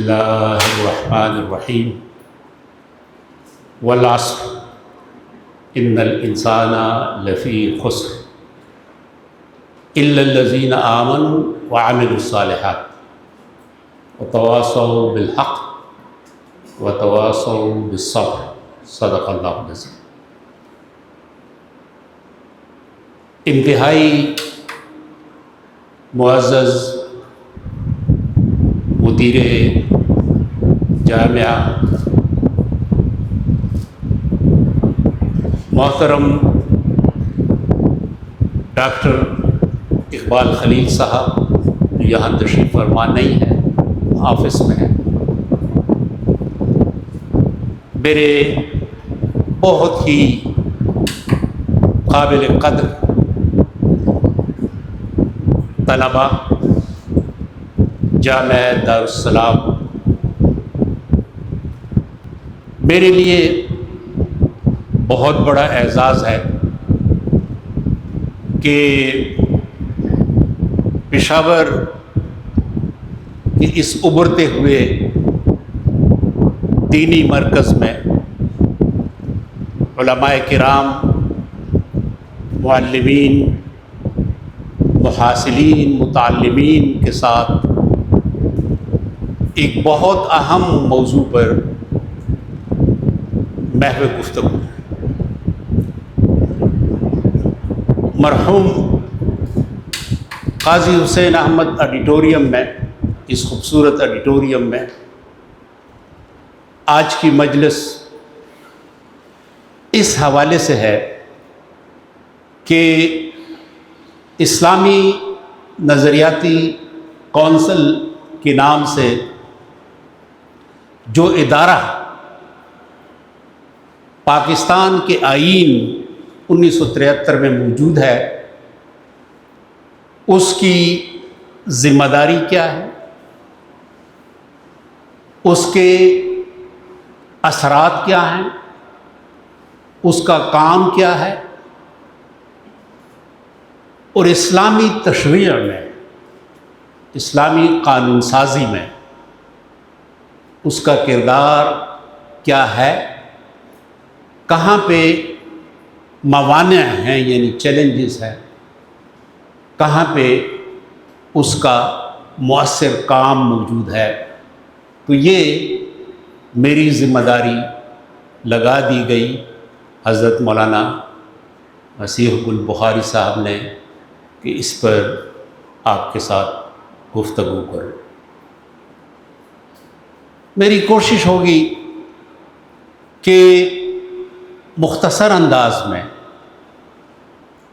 اللہ الرحمن الرحیم والعصر ان الانسان لفی خسر الا الذین آمنوا وعملوا الصالحات وتواصوا بالحق وتواصوا بالصبر صدق اللہ العظیم۔ انتہائی معزز مدیر جامعہ محترم ڈاکٹر اقبال خلیل صاحب یہاں تشریف فرما نہیں ہے، آفس میں ہے، میرے بہت ہی قابل قدر طلباء جامعہ دارالسلام، میرے لیے بہت بڑا اعزاز ہے کہ پشاور کے اس ابھرتے ہوئے دینی مرکز میں علماء کرام، معلمین، محاصلین، متعلمین کے ساتھ ایک بہت اہم موضوع پر محو گفتگو ہے۔ مرحوم قاضی حسین احمد آڈیٹوریم میں، اس خوبصورت آڈیٹوریم میں آج کی مجلس اس حوالے سے ہے کہ اسلامی نظریاتی کونسل کے نام سے جو ادارہ پاکستان کے آئین 1973 میں موجود ہے، اس کی ذمہ داری کیا ہے، اس کے اثرات کیا ہیں، اس کا کام کیا ہے، اور اسلامی تشریع میں، اسلامی قانون سازی میں اس کا کردار کیا ہے، کہاں پہ موانع ہیں یعنی چیلنجز ہیں، کہاں پہ اس کا مؤثر کام موجود ہے۔ تو یہ میری ذمہ داری لگا دی گئی حضرت مولانا مسیح گل بخاری صاحب نے کہ اس پر آپ کے ساتھ گفتگو کروں۔ میری کوشش ہوگی کہ مختصر انداز میں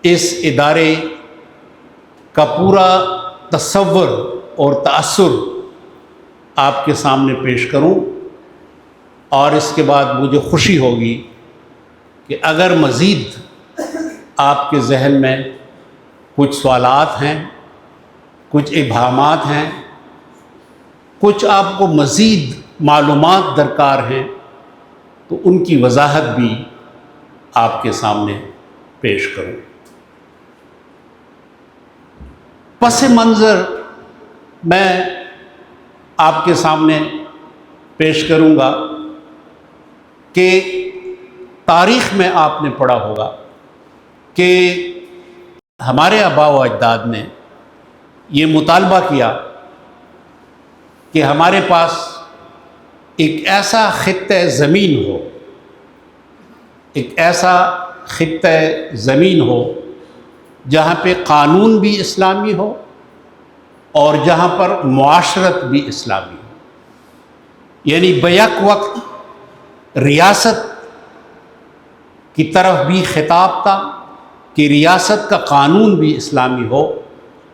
اس ادارے کا پورا تصور اور تأثر آپ کے سامنے پیش کروں، اور اس کے بعد مجھے خوشی ہوگی کہ اگر مزید آپ کے ذہن میں کچھ سوالات ہیں، کچھ ابہامات ہیں، کچھ آپ کو مزید معلومات درکار ہیں، تو ان کی وضاحت بھی آپ کے سامنے پیش کروں۔ پس منظر میں آپ کے سامنے پیش کروں گا کہ تاریخ میں آپ نے پڑھا ہوگا کہ ہمارے آباء و اجداد نے یہ مطالبہ کیا کہ ہمارے پاس ایک ایسا خطہ زمین ہو، ایک ایسا خطہ زمین ہو جہاں پہ قانون بھی اسلامی ہو اور جہاں پر معاشرت بھی اسلامی ہو، یعنی بیک وقت ریاست کی طرف بھی خطاب تھا کہ ریاست کا قانون بھی اسلامی ہو،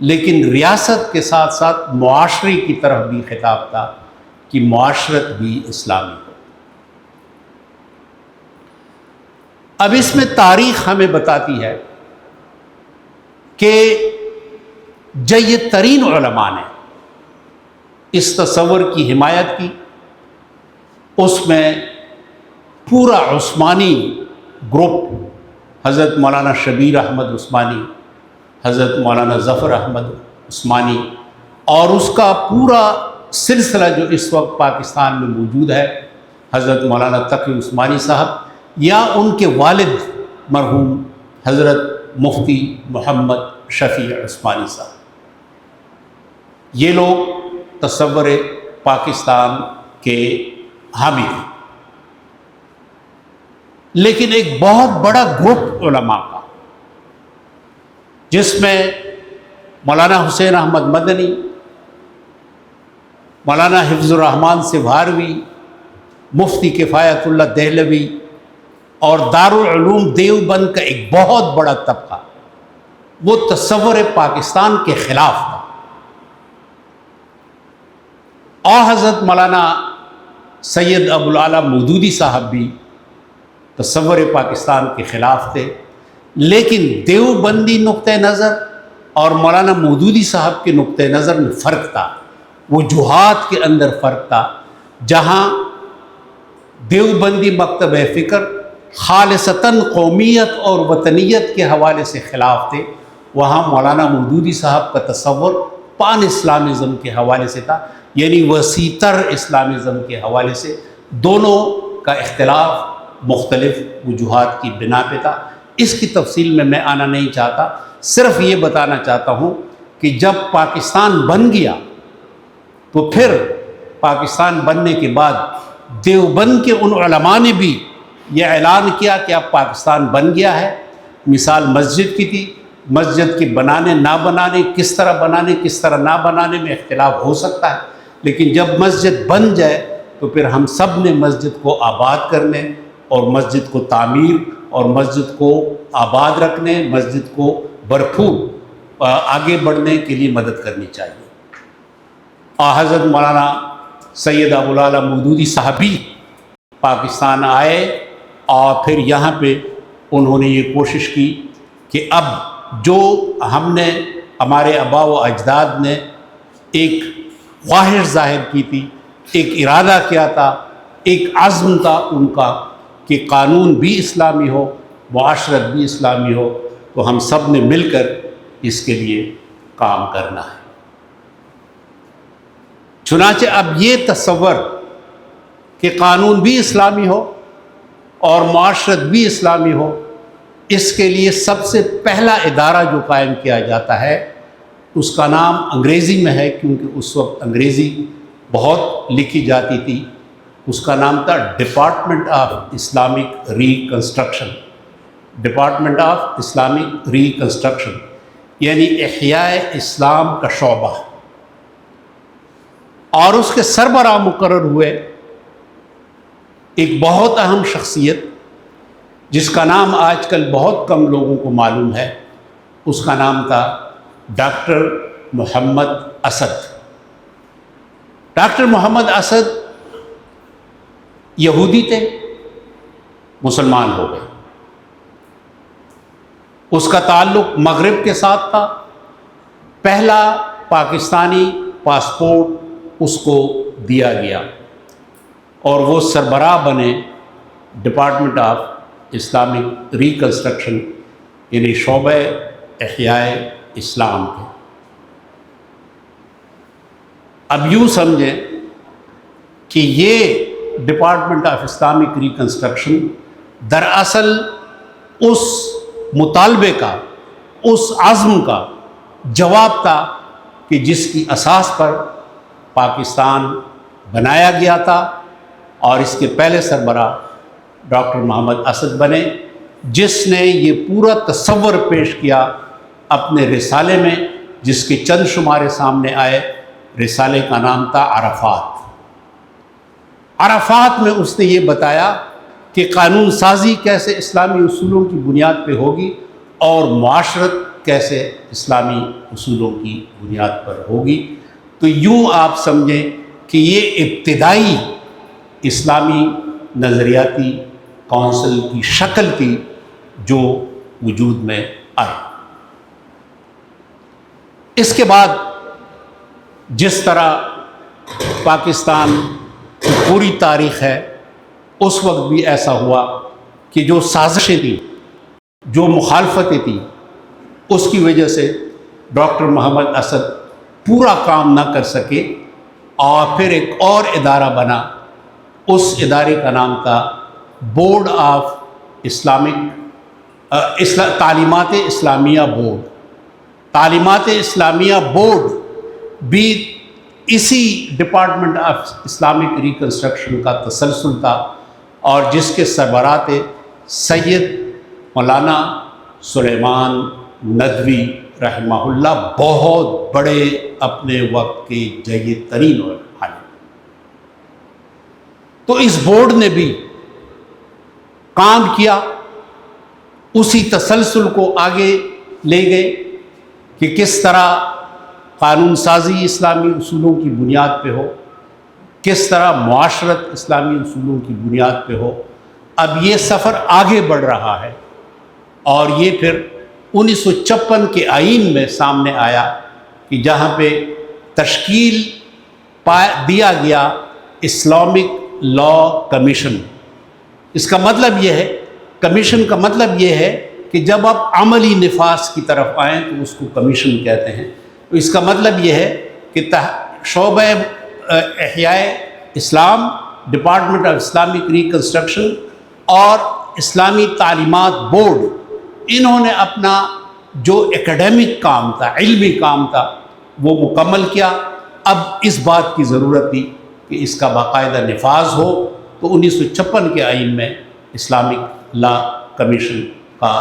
لیکن ریاست کے ساتھ ساتھ معاشرے کی طرف بھی خطاب تھا کہ معاشرت بھی اسلامی ہو۔ اب اس میں تاریخ ہمیں بتاتی ہے کہ جید ترین علماء نے اس تصور کی حمایت کی، اس میں پورا عثمانی گروپ، حضرت مولانا شبیر احمد عثمانی، حضرت مولانا ظفر احمد عثمانی اور اس کا پورا سلسلہ جو اس وقت پاکستان میں موجود ہے، حضرت مولانا تقی عثمانی صاحب یا ان کے والد مرحوم حضرت مفتی محمد شفیع عثمانی صاحب، یہ لوگ تصور پاکستان کے حامی ہیں۔ لیکن ایک بہت بڑا گروپ علماء کا، جس میں مولانا حسین احمد مدنی، مولانا حفظ الرحمان سبھاروی، مفتی کفایت اللہ دہلوی اور دارالعلوم دیوبند کا ایک بہت بڑا طبقہ، وہ تصور پاکستان کے خلاف تھا۔ اور حضرت مولانا سید ابوالعلا مودودی صاحب بھی تصور پاکستان کے خلاف تھے، لیکن دیوبندی نقطہ نظر اور مولانا مودودی صاحب کے نقطہ نظر میں فرق تھا، وجوہات کے اندر فرق تھا۔ جہاں دیوبندی مکتب فکر خالصتاً قومیت اور وطنیت کے حوالے سے خلاف تھے، وہاں مولانا مودودی صاحب کا تصور پان اسلامزم کے حوالے سے تھا، یعنی وسیع تر اسلامزم کے حوالے سے۔ دونوں کا اختلاف مختلف وجوہات کی بنا پہ تھا۔ اس کی تفصیل میں آنا نہیں چاہتا، صرف یہ بتانا چاہتا ہوں کہ جب پاکستان بن گیا تو پھر پاکستان بننے کے بعد دیوبند کے ان علماء نے بھی یہ اعلان کیا کہ اب پاکستان بن گیا ہے۔ مثال مسجد کی تھی، مسجد کے بنانے نہ بنانے، کس طرح بنانے کس طرح نہ بنانے میں اختلاف ہو سکتا ہے، لیکن جب مسجد بن جائے تو پھر ہم سب نے مسجد کو آباد کرنے اور مسجد کو تعمیر اور مسجد کو آباد رکھنے، مسجد کو بھرپور آگے بڑھنے کے لیے مدد کرنی چاہیے۔ اور حضرت مولانا سید ابوالعلا مودودی صاحب بھی پاکستان آئے اور پھر یہاں پہ انہوں نے یہ کوشش کی کہ اب جو ہم نے ہمارے آباء و اجداد نے ایک خواہش ظاہر کی تھی، ایک ارادہ کیا تھا، ایک عزم تھا ان کا کہ قانون بھی اسلامی ہو، معاشرت بھی اسلامی ہو، تو ہم سب نے مل کر اس کے لیے کام کرنا ہے۔ چنانچہ اب یہ تصور کہ قانون بھی اسلامی ہو اور معاشرت بھی اسلامی ہو، اس کے لیے سب سے پہلا ادارہ جو قائم کیا جاتا ہے اس کا نام انگریزی میں ہے، کیونکہ اس وقت انگریزی بہت لکھی جاتی تھی، اس کا نام تھا department of Islamic reconstruction. Department of Islamic reconstruction یعنی احیاء اسلام کا شعبہ، اور اس کے سربراہ مقرر ہوئے ایک بہت اہم شخصیت جس کا نام آج کل بہت کم لوگوں کو معلوم ہے، اس کا نام تھا ڈاکٹر محمد اسد۔ ڈاکٹر محمد اسد یہودی تھے، مسلمان ہو گئے۔ اس کا تعلق مغرب کے ساتھ تھا، پہلا پاکستانی پاسپورٹ اس کو دیا گیا اور وہ سربراہ بنے ڈپارٹمنٹ آف اسلامک ریکنسٹرکشن یعنی شعبہ احیاء اسلام کے۔ اب یوں سمجھیں کہ یہ ڈپارٹمنٹ آف اسلامک ریکنسٹرکشن دراصل اس مطالبے کا، اس عزم کا جواب تھا کہ جس کی اساس پر پاکستان بنایا گیا تھا، اور اس کے پہلے سربراہ ڈاکٹر محمد اسد بنے، جس نے یہ پورا تصور پیش کیا اپنے رسالے میں، جس کے چند شمارے سامنے آئے۔ رسالے کا نام تھا عرفات۔ عرفات میں اس نے یہ بتایا کہ قانون سازی کیسے اسلامی اصولوں کی بنیاد پہ ہوگی اور معاشرت کیسے اسلامی اصولوں کی بنیاد پر ہوگی۔ تو یوں آپ سمجھیں کہ یہ ابتدائی اسلامی نظریاتی کونسل کی شکل تھی جو وجود میں آئی۔ اس کے بعد جس طرح پاکستان کی پوری تاریخ ہے، اس وقت بھی ایسا ہوا کہ جو سازشیں تھیں، جو مخالفتیں تھیں، اس کی وجہ سے ڈاکٹر محمد اسد پورا کام نہ کر سکے، اور پھر ایک اور ادارہ بنا، اس ادارے کا نام تھا بورڈ آف تعلیمات اسلامیہ بورڈ۔ تعلیمات اسلامیہ بورڈ بھی اسی ڈپارٹمنٹ آف اسلامک ریکنسٹرکشن کا تسلسل تھا، اور جس کے سربراہ تھے سید مولانا سلیمان ندوی رحمہ اللہ، بہت بڑے اپنے وقت کے جید ترین عالم۔ تو اس بورڈ نے بھی کام کیا، اسی تسلسل کو آگے لے گئے کہ کس طرح قانون سازی اسلامی اصولوں کی بنیاد پہ ہو، کس طرح معاشرت اسلامی اصولوں کی بنیاد پہ ہو۔ اب یہ سفر آگے بڑھ رہا ہے، اور یہ پھر 1956 کے آئین میں سامنے آیا کہ جہاں پہ تشکیل دیا گیا اسلامک لا کمیشن۔ اس کا مطلب یہ ہے، کمیشن کا مطلب یہ ہے کہ جب آپ عملی نفاذ کی طرف آئیں تو اس کو کمیشن کہتے ہیں۔ تو اس کا مطلب یہ ہے کہ شعبہ احیاء اسلام، ڈپارٹمنٹ آف اسلامک ریکنسٹرکشن اور اسلامی تعلیمات بورڈ، انہوں نے اپنا جو ایکیڈیمک کام تھا، علمی کام تھا، وہ مکمل کیا۔ اب اس بات کی ضرورت تھی کہ اس کا باقاعدہ نفاذ ہو، تو 1956 کے آئین میں اسلامک لا کمیشن کا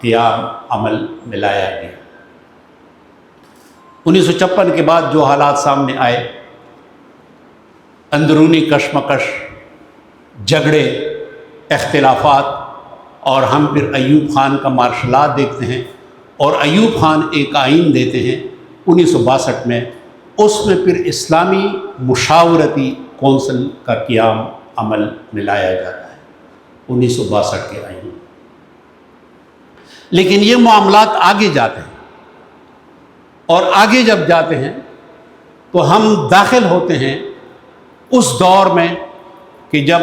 قیام عمل میں لایا گیا۔ 1956 کے بعد جو حالات سامنے آئے، اندرونی کشمکش، جھگڑے، اختلافات، اور ہم پھر ایوب خان کا مارشل لا دیکھتے ہیں، اور ایوب خان ایک آئین دیتے ہیں 1962 میں۔ اس میں پھر اسلامی مشاورتی کونسل کا قیام عمل میں لایا جاتا ہے 1962 کے آئین۔ لیکن یہ معاملات آگے جاتے ہیں، اور آگے جب جاتے ہیں تو ہم داخل ہوتے ہیں اس دور میں کہ جب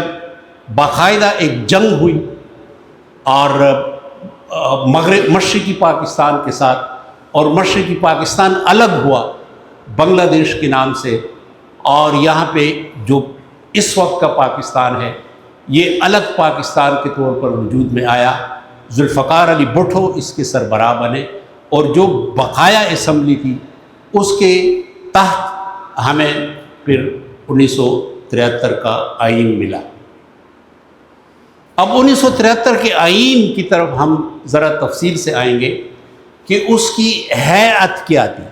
باقاعدہ ایک جنگ ہوئی، اور مشرقی پاکستان کے ساتھ، اور مشرقی پاکستان الگ ہوا بنگلہ دیش کے نام سے، اور یہاں پہ جو اس وقت کا پاکستان ہے یہ الگ پاکستان کے طور پر وجود میں آیا۔ ذوالفقار علی بھٹو اس کے سربراہ بنے، اور جو بقایا اسمبلی تھی اس کے تحت ہمیں پھر 1973 کا آئین ملا۔ اب 1973 کے آئین کی طرف ہم ذرا تفصیل سے آئیں گے کہ اس کی ہیئت کیا تھی،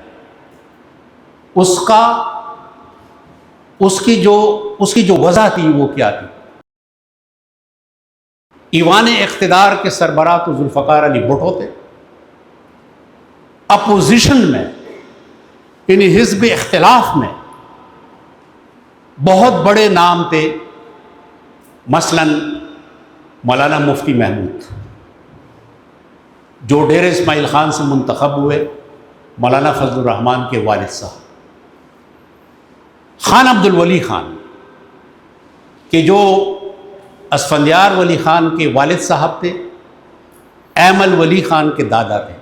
اس کی جو وضع تھی وہ کیا تھی۔ ایوان اقتدار کے سربراہ تو ذوالفقار علی بھٹو تھے، اپوزیشن میں یعنی حزب اختلاف میں بہت بڑے نام تھے، مثلا مولانا مفتی محمود جو ڈیر اسماعیل خان سے منتخب ہوئے، مولانا فضل الرحمان کے والد صاحب، خان عبد الولی خان کہ جو اسفندیار ولی خان کے والد صاحب تھے، ایمل ولی خان کے دادا تھے،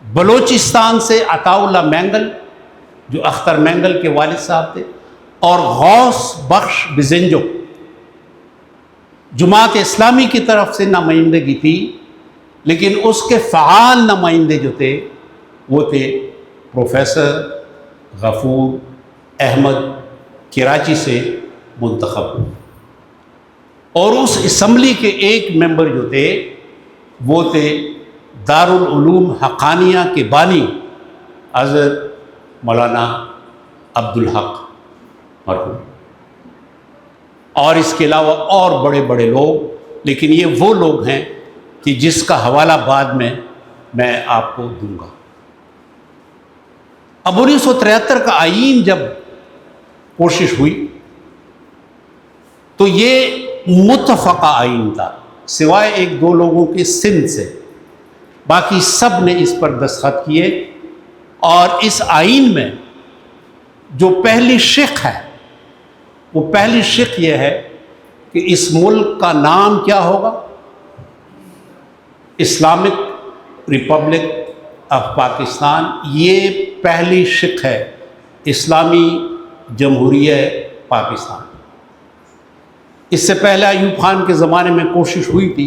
بلوچستان سے عطاء اللہ مینگل جو اختر مینگل کے والد صاحب تھے، اور غوث بخش بزنجو جماعت اسلامی کی طرف سے نمائندگی تھی، لیکن اس کے فعال نمائندے جو تھے وہ تھے پروفیسر غفور احمد، کراچی سے منتخب ہوئے، اور اس اسمبلی کے ایک ممبر جو تھے وہ تھے دارالعلوم حقانیہ کے بانی حضرت مولانا عبدالحق مرحوم، اور اس کے علاوہ اور بڑے بڑے لوگ، لیکن یہ وہ لوگ ہیں کہ جس کا حوالہ بعد میں آپ کو دوں گا۔ اب 1973 کا آئین جب کوشش ہوئی تو یہ متفقہ آئین تھا، سوائے ایک دو لوگوں کے سندھ سے، باقی سب نے اس پر دستخط کیے، اور اس آئین میں جو پہلی شق ہے وہ پہلی شق یہ ہے کہ اس ملک کا نام کیا ہوگا؟ Islamic republic of Pakistan. یہ پہلی شق ہے اسلامی جمہوریہ پاکستان۔ اس سے پہلے ایوب خان کے زمانے میں کوشش ہوئی تھی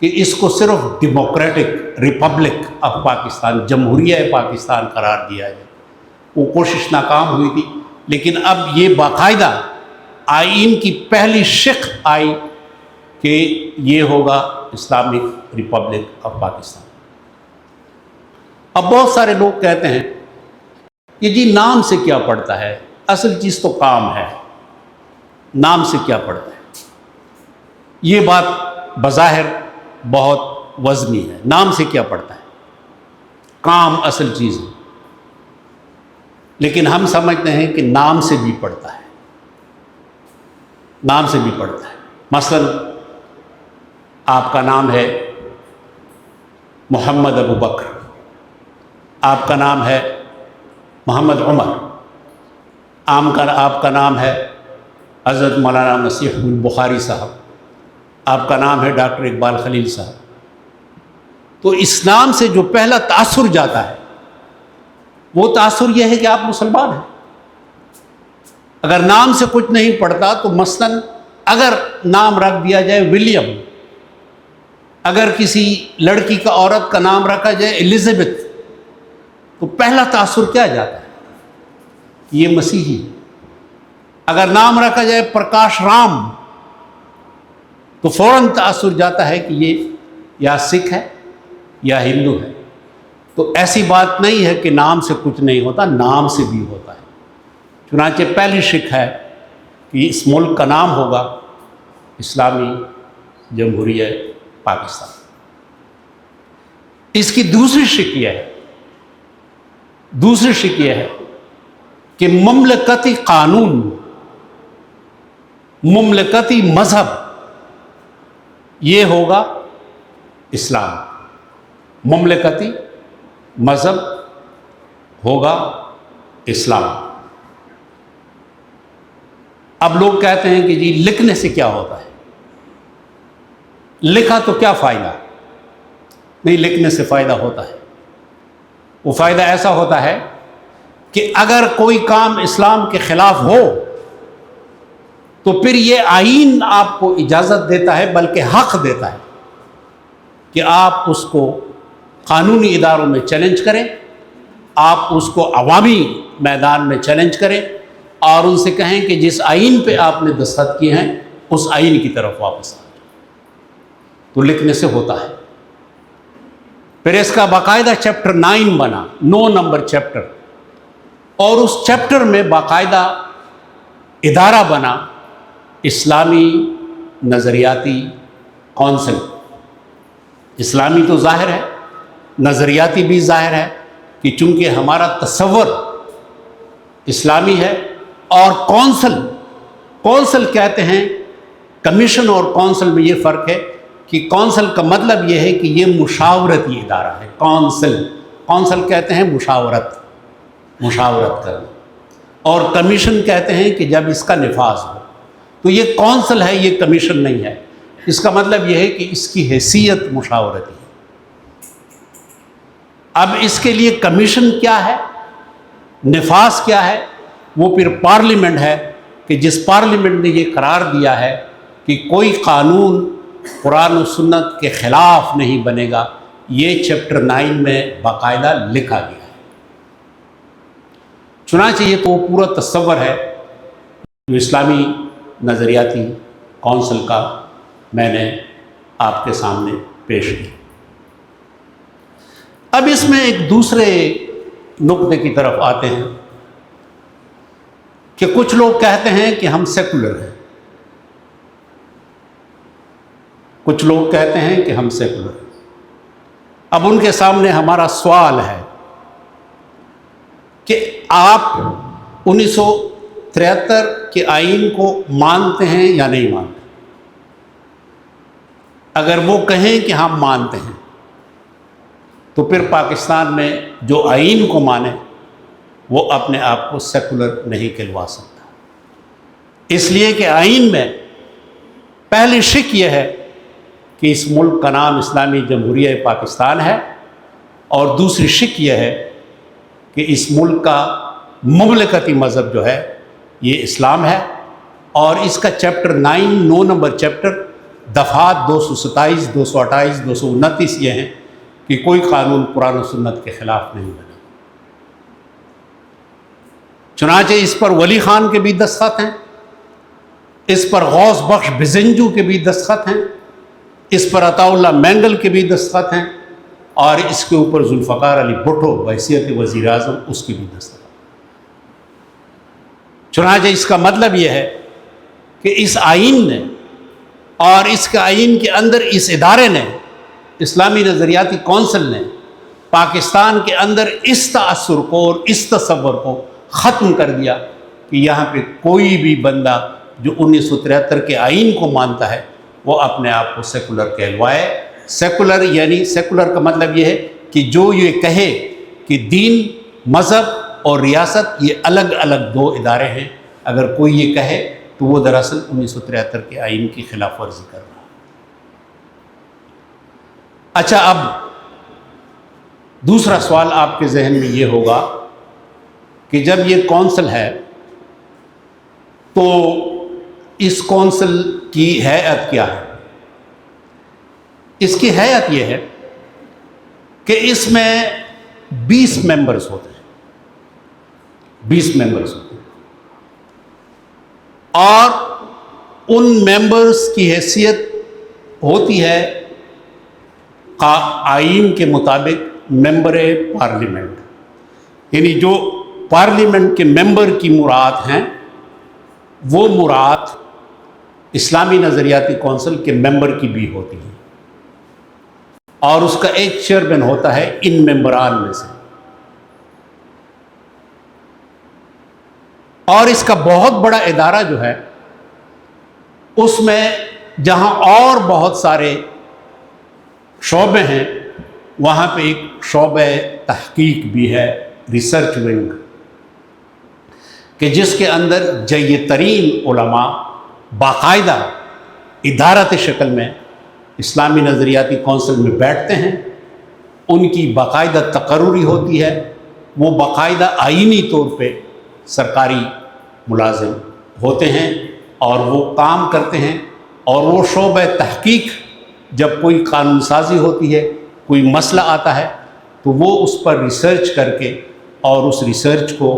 کہ اس کو صرف ڈیموکریٹک ریپبلک آف پاکستان، جمہوریہ پاکستان قرار دیا جائے، وہ کوشش ناکام ہوئی تھی۔ لیکن اب یہ باقاعدہ آئین کی پہلی شق آئی کہ یہ ہوگا اسلامک ریپبلک آف پاکستان۔ اب بہت سارے لوگ کہتے ہیں کہ جی نام سے کیا پڑتا ہے، اصل چیز تو کام ہے، نام سے کیا پڑتا ہے۔ یہ بات بظاہر بہت وزنی ہے، نام سے کیا پڑتا ہے، کام اصل چیز ہے۔ لیکن ہم سمجھتے ہیں کہ نام سے بھی پڑتا ہے، نام سے بھی پڑتا ہے۔ مثلا آپ کا نام ہے محمد ابو بکر، آپ کا نام ہے محمد عمر، آپ کا نام ہے حضرت مولانا مسیح البخاری صاحب، آپ کا نام ہے ڈاکٹر اقبال خلیل صاحب۔ تو اسلام سے جو پہلا تاثر جاتا ہے وہ تاثر یہ ہے کہ آپ مسلمان ہیں۔ اگر نام سے کچھ نہیں پڑتا تو مثلا اگر نام رکھ دیا جائے ولیم، اگر کسی لڑکی کا، عورت کا نام رکھا جائے الزبتھ، تو پہلا تاثر کیا جاتا ہے؟ یہ مسیحی۔ اگر نام رکھا جائے پرکاش رام تو فوراً تاثر جاتا ہے کہ یہ یا سکھ ہے یا ہندو ہے۔ تو ایسی بات نہیں ہے کہ نام سے کچھ نہیں ہوتا، نام سے بھی ہوتا ہے۔ چنانچہ پہلی شق ہے کہ اس ملک کا نام ہوگا اسلامی جمہوریہ پاکستان۔ اس کی دوسری شق یہ ہے کہ مملکتی قانون، مملکتی مذہب یہ ہوگا اسلام، مملکتی مذہب ہوگا اسلام۔ اب لوگ کہتے ہیں کہ جی لکھنے سے کیا ہوتا ہے، لکھا تو کیا فائدہ؟ نہیں، لکھنے سے فائدہ ہوتا ہے۔ وہ فائدہ ایسا ہوتا ہے کہ اگر کوئی کام اسلام کے خلاف ہو تو پھر یہ آئین آپ کو اجازت دیتا ہے، بلکہ حق دیتا ہے کہ آپ اس کو قانونی اداروں میں چیلنج کریں، آپ اس کو عوامی میدان میں چیلنج کریں اور ان سے کہیں کہ جس آئین پہ آپ نے دستخط کیے ہیں اس آئین کی طرف واپس آ جائیں۔ تو لکھنے سے ہوتا ہے۔ پھر اس کا باقاعدہ چیپٹر 9 بنا، 9 نمبر چیپٹر، اور اس چیپٹر میں باقاعدہ ادارہ بنا اسلامی نظریاتی کونسل۔ اسلامی تو ظاہر ہے، نظریاتی بھی ظاہر ہے کہ چونکہ ہمارا تصور اسلامی ہے، اور کونسل کہتے ہیں، کمیشن اور کونسل میں یہ فرق ہے کہ کونسل کا مطلب یہ ہے کہ یہ مشاورتی ادارہ ہے۔ کونسل کہتے ہیں مشاورت کرنا، اور کمیشن کہتے ہیں کہ جب اس کا نفاذ ہو۔ تو یہ کونسل ہے، یہ کمیشن نہیں ہے۔ اس کا مطلب یہ ہے کہ اس کی حیثیت مشاورتی ہے۔ اب اس کے لیے کمیشن کیا ہے، نفاذ کیا ہے، وہ پھر پارلیمنٹ ہے کہ جس پارلیمنٹ نے یہ قرار دیا ہے کہ کوئی قانون قرآن و سنت کے خلاف نہیں بنے گا۔ یہ چیپٹر 9 میں باقاعدہ لکھا گیا ہے۔ چنانچہ یہ تو وہ پورا تصور ہے جو اسلامی نظریاتی کونسل کا میں نے آپ کے سامنے پیش کیا۔ اب اس میں ایک دوسرے نقطے کی طرف آتے ہیں کہ کچھ لوگ کہتے ہیں کہ ہم سیکولر ہیں، کچھ لوگ کہتے ہیں کہ ہم سیکولر ہیں۔ اب ان کے سامنے ہمارا سوال ہے کہ آپ 1973 کے آئین کو مانتے ہیں یا نہیں مانتے؟ اگر وہ کہیں کہ ہم مانتے ہیں تو پھر پاکستان میں جو آئین کو مانے وہ اپنے آپ کو سیکولر نہیں کہلوا سکتا، اس لیے کہ آئین میں پہلی شق یہ ہے کہ اس ملک کا نام اسلامی جمہوریہ پاکستان ہے، اور دوسری شق یہ ہے کہ اس ملک کا مملکتی مذہب جو ہے یہ اسلام ہے، اور اس کا چیپٹر 9 نمبر چیپٹر دفعات 227 228 229 یہ ہیں کہ کوئی قانون قرآن و سنت کے خلاف نہیں بنا۔ چنانچہ اس پر ولی خان کے بھی دستخط ہیں، اس پر غوث بخش بزنجو کے بھی دستخط ہیں، اس پر عطا اللہ مینگل کے بھی دستخط ہیں، اور اس کے اوپر ذوالفقار علی بھٹو بحیثیت وزیر اعظم اس کے بھی دستخط۔ چنانچہ اس کا مطلب یہ ہے کہ اس آئین نے اور اس کے آئین کے اندر اس ادارے نے، اسلامی نظریاتی کونسل نے، پاکستان کے اندر اس تاثر کو اور اس تصور کو ختم کر دیا کہ یہاں پہ کوئی بھی بندہ جو 1973 کے آئین کو مانتا ہے وہ اپنے آپ کو سیکولر کہلوائے۔ سیکولر یعنی سیکولر کا مطلب یہ ہے کہ جو یہ کہے کہ دین، مذہب اور ریاست یہ الگ الگ دو ادارے ہیں، اگر کوئی یہ کہے تو وہ دراصل 1973 کے آئین کی خلاف ورزی کر رہا ہے۔ اچھا، اب دوسرا سوال آپ کے ذہن میں یہ ہوگا کہ جب یہ کونسل ہے تو اس کونسل کی ہیئت کیا ہے؟ اس کی ہیئت یہ ہے کہ اس میں 20 ممبرز ہوتے ہیں، 20 ممبرز ہوتے ہیں، اور ان ممبرز کی حیثیت ہوتی ہے آئین کے مطابق ممبر پارلیمنٹ، یعنی جو پارلیمنٹ کے ممبر کی مراعات ہیں وہ مراعات اسلامی نظریاتی کونسل کے ممبر کی بھی ہوتی ہے، اور اس کا ایک چیئرمین ہوتا ہے ان ممبران میں سے۔ اور اس کا بہت بڑا ادارہ جو ہے اس میں جہاں اور بہت سارے شعبے ہیں وہاں پہ ایک شعبہ تحقیق بھی ہے، ریسرچ ونگ، کہ جس کے اندر جید ترین علماء باقاعدہ ادارت شکل میں اسلامی نظریاتی کونسل میں بیٹھتے ہیں، ان کی باقاعدہ تقرری ہوتی ہے، وہ باقاعدہ آئینی طور پہ سرکاری ملازم ہوتے ہیں اور وہ کام کرتے ہیں، اور وہ شعبہ تحقیق جب کوئی قانون سازی ہوتی ہے، کوئی مسئلہ آتا ہے تو وہ اس پر ریسرچ کر کے اور اس ریسرچ کو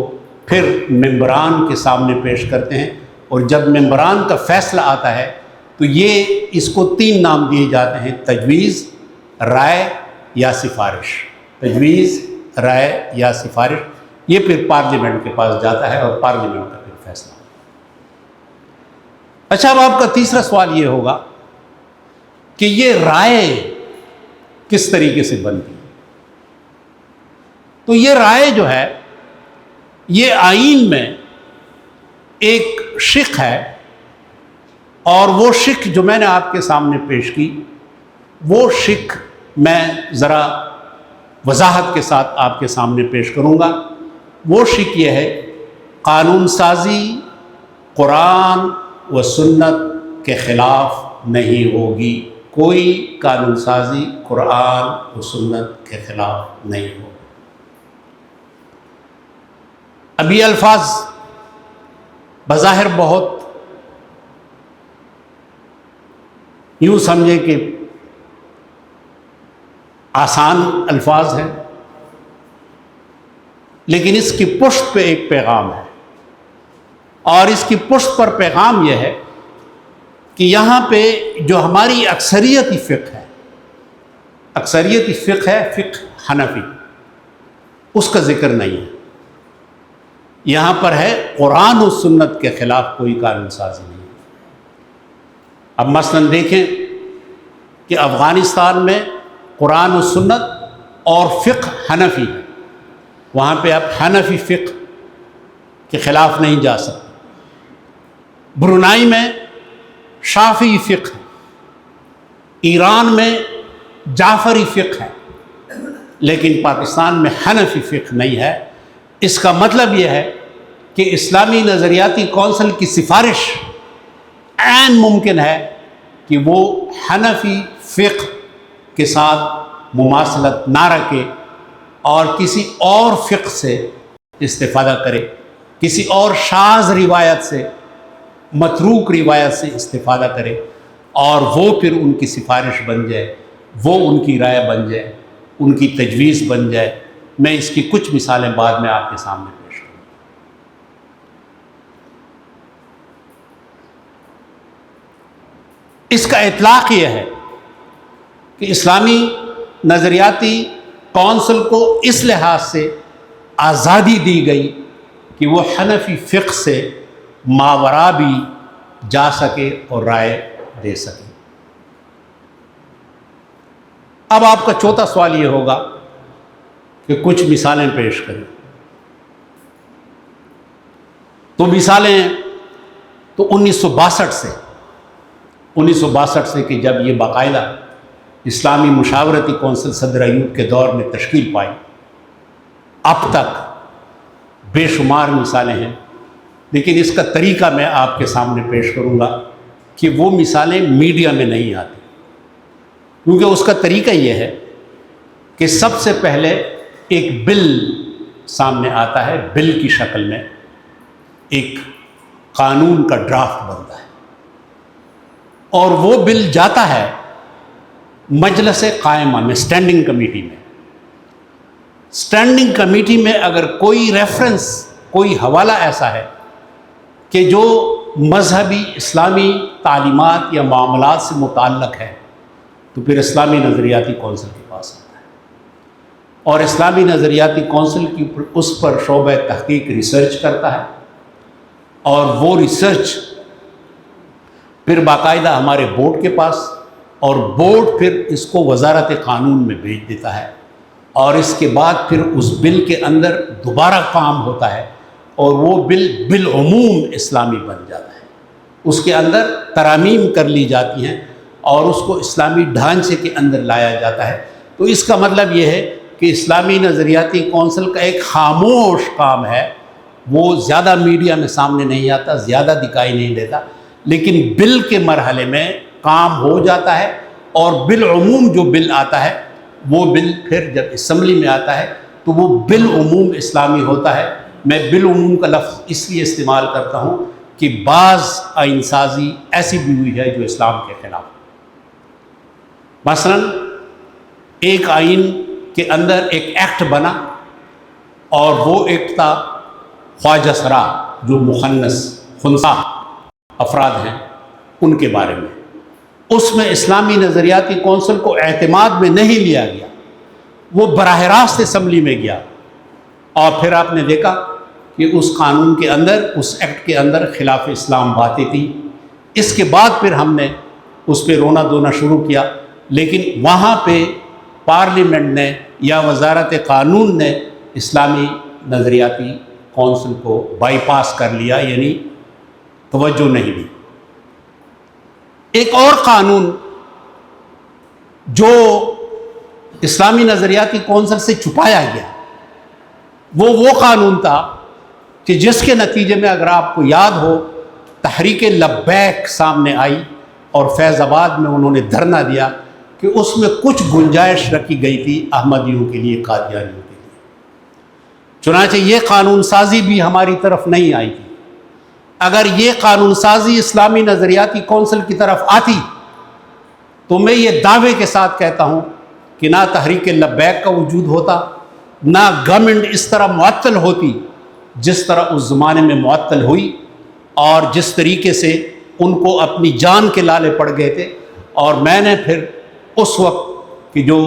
پھر ممبران کے سامنے پیش کرتے ہیں، اور جب ممبران کا فیصلہ آتا ہے تو یہ اس کو 3 نام دیے جاتے ہیں: تجویز، رائے یا سفارش۔ تجویز، رائے یا سفارش، یہ پھر پارلیمنٹ کے پاس جاتا ہے اور پارلیمنٹ کا پھر فیصلہ۔ اچھا، اب آپ کا تیسرا سوال یہ ہوگا کہ یہ رائے کس طریقے سے بنتی ہے؟ تو یہ رائے جو ہے یہ آئین میں ایک شق ہے، اور وہ شق جو میں نے آپ کے سامنے پیش کی وہ شق میں ذرا وضاحت کے ساتھ آپ کے سامنے پیش کروں گا۔ وہ شق یہ ہے: قانون سازی قرآن و سنت کے خلاف نہیں ہوگی، کوئی قانون سازی قرآن و سنت کے خلاف نہیں ہوگی۔ اب یہ الفاظ بظاہر بہت یوں سمجھیں کہ آسان الفاظ ہیں، لیکن اس کی پشت پہ ایک پیغام ہے، اور اس کی پشت پر پیغام یہ ہے کہ یہاں پہ جو ہماری اکثریتی فقہ ہے، اکثریتی فقہ ہے فقہ حنفی، اس کا ذکر نہیں ہے یہاں پر، ہے قرآن و سنت کے خلاف کوئی قانون سازی نہیں۔ اب مثلاً دیکھیں کہ افغانستان میں قرآن و سنت اور فقہ حنفی ہے، وہاں پہ آپ حنفی فقہ کے خلاف نہیں جا سکتے۔ برونائی میں شافعی فقہ ہے، ایران میں جعفری فقہ ہے، لیکن پاکستان میں حنفی فقہ نہیں ہے۔ اس کا مطلب یہ ہے کہ اسلامی نظریاتی کونسل کی سفارش عین ممکن ہے کہ وہ حنفی فقہ کے ساتھ مماثلت نہ رکھے اور کسی اور فقہ سے استفادہ کرے، کسی اور شاذ روایت سے، متروک روایت سے استفادہ کرے، اور وہ پھر ان کی سفارش بن جائے، وہ ان کی رائے بن جائے، ان کی تجویز بن جائے۔ میں اس کی کچھ مثالیں بعد میں آپ کے سامنے پیش کروں۔ اس کا اطلاق یہ ہے کہ اسلامی نظریاتی کونسل کو اس لحاظ سے آزادی دی گئی کہ وہ حنفی فقہ سے ماوراء بھی جا سکے اور رائے دے سکے۔ اب آپ کا چوتھا سوال یہ ہوگا کہ کچھ مثالیں پیش کریں۔ تو مثالیں تو 1962 سے کہ جب یہ باقاعدہ اسلامی مشاورتی کونسل صدر ایوب کے دور میں تشکیل پائی، اب تک بے شمار مثالیں ہیں، لیکن اس کا طریقہ میں آپ کے سامنے پیش کروں گا کہ وہ مثالیں میڈیا میں نہیں آتی، کیونکہ اس کا طریقہ یہ ہے کہ سب سے پہلے ایک بل سامنے آتا ہے، بل کی شکل میں ایک قانون کا ڈرافٹ بنتا ہے، اور وہ بل جاتا ہے مجلس قائمہ میں، اسٹینڈنگ کمیٹی میں۔ اسٹینڈنگ کمیٹی میں اگر کوئی ریفرنس، کوئی حوالہ ایسا ہے کہ جو مذہبی اسلامی تعلیمات یا معاملات سے متعلق ہے، تو پھر اسلامی نظریاتی کونسل کے پاس آتا ہے، اور اسلامی نظریاتی کونسل کی اس پر شعبہ تحقیق ریسرچ کرتا ہے، اور وہ ریسرچ پھر باقاعدہ ہمارے بورڈ کے پاس، اور بورڈ پھر اس کو وزارت قانون میں بھیج دیتا ہے، اور اس کے بعد پھر اس بل کے اندر دوبارہ کام ہوتا ہے، اور وہ بل بالعموم اسلامی بن جاتا ہے۔ اس کے اندر ترامیم کر لی جاتی ہیں اور اس کو اسلامی ڈھانچے کے اندر لایا جاتا ہے۔ تو اس کا مطلب یہ ہے کہ اسلامی نظریاتی کونسل کا ایک خاموش کام ہے، وہ زیادہ میڈیا میں سامنے نہیں آتا، زیادہ دکھائی نہیں دیتا، لیکن بل کے مرحلے میں کام ہو جاتا ہے، اور بالعموم جو بل آتا ہے وہ بل پھر جب اسمبلی میں آتا ہے تو وہ بالعموم اسلامی ہوتا ہے۔ میں بالعموم کا لفظ اس لیے استعمال کرتا ہوں کہ بعض آئین سازی ایسی بھی ہوئی ہے جو اسلام کے خلاف۔ مثلا ایک آئین کے اندر ایک ایکٹ بنا، اور وہ ایکٹ تھا خواجہ سرا، جو مخنث خنثی افراد ہیں ان کے بارے میں۔ اس میں اسلامی نظریاتی کونسل کو اعتماد میں نہیں لیا گیا، وہ براہ راست اسمبلی میں گیا، اور پھر آپ نے دیکھا کہ اس قانون کے اندر، اس ایکٹ کے اندر خلاف اسلام باتیں تھیں۔ اس کے بعد پھر ہم نے اس پہ رونا دھونا شروع کیا، لیکن وہاں پہ پارلیمنٹ نے یا وزارت قانون نے اسلامی نظریاتی کونسل کو بائی پاس کر لیا، یعنی توجہ نہیں دی۔ ایک اور قانون جو اسلامی نظریاتی کونسل سے چھپایا گیا، وہ قانون تھا کہ جس کے نتیجے میں اگر آپ کو یاد ہو، تحریک لبیک سامنے آئی، اور فیض آباد میں انہوں نے دھرنا دیا کہ اس میں کچھ گنجائش رکھی گئی تھی احمدیوں کے لیے، قادیانیوں کے لیے۔ چنانچہ یہ قانون سازی بھی ہماری طرف نہیں آئی تھی۔ اگر یہ قانون سازی اسلامی نظریاتی کونسل کی طرف آتی تو میں یہ دعوے کے ساتھ کہتا ہوں کہ نہ تحریک لبیک کا وجود ہوتا، نہ گورنمنٹ اس طرح معطل ہوتی جس طرح اس زمانے میں معطل ہوئی، اور جس طریقے سے ان کو اپنی جان کے لالے پڑ گئے تھے۔ اور میں نے پھر اس وقت کہ جو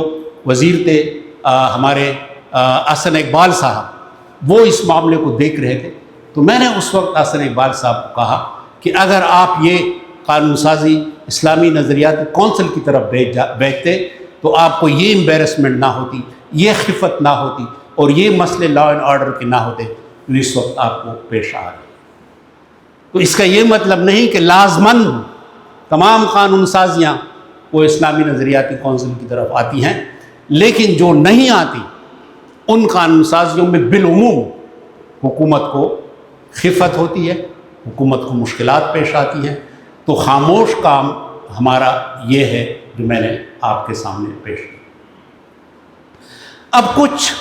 وزیر تھے ہمارے احسن اقبال صاحب، وہ اس معاملے کو دیکھ رہے تھے، تو میں نے اس وقت احسن اقبال صاحب کو کہا کہ اگر آپ یہ قانون سازی اسلامی نظریاتی کونسل کی طرف بھیجتے تو آپ کو یہ امبیرسمنٹ نہ ہوتی، یہ خفت نہ ہوتی، اور یہ مسئلے لا اینڈ آرڈر کے نہ ہوتے جو اس وقت آپ کو پیش آ رہے ہیں۔ تو اس کا یہ مطلب نہیں کہ لازماً تمام قانون سازیاں وہ اسلامی نظریاتی کونسل کی طرف آتی ہیں، لیکن جو نہیں آتی ان قانون سازیوں میں بالعموم حکومت کو خفت ہوتی ہے، حکومت کو مشکلات پیش آتی ہیں۔ تو خاموش کام ہمارا یہ ہے جو میں نے آپ کے سامنے پیش کیا۔ اب کچھ